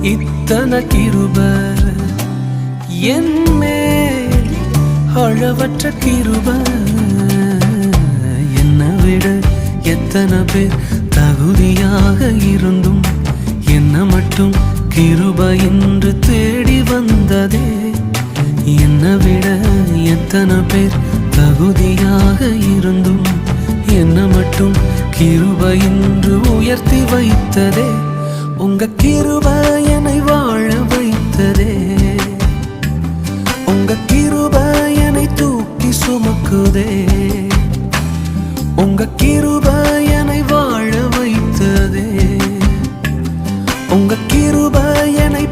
இத்தனை கிருப என் மேல் அளவற்ற கிருப. என்னை விட எத்தனை பேர் தகுதியாக இருந்தும் என்ன மட்டும் கிருப என்று தேடி வந்ததே. என்னை விட எத்தனை பேர் தகுதியாக இருந்தும் என்ன மட்டும் கிருப என்று உயர்த்தி வைத்ததே. உங்க கிருப என்னை வாழ வைத்ததே. உங்க கிருப என்னை தூக்கி சுமக்குதே. உங்க கிருப என்னை வாழ வைத்ததே. உங்க கிருப என்னை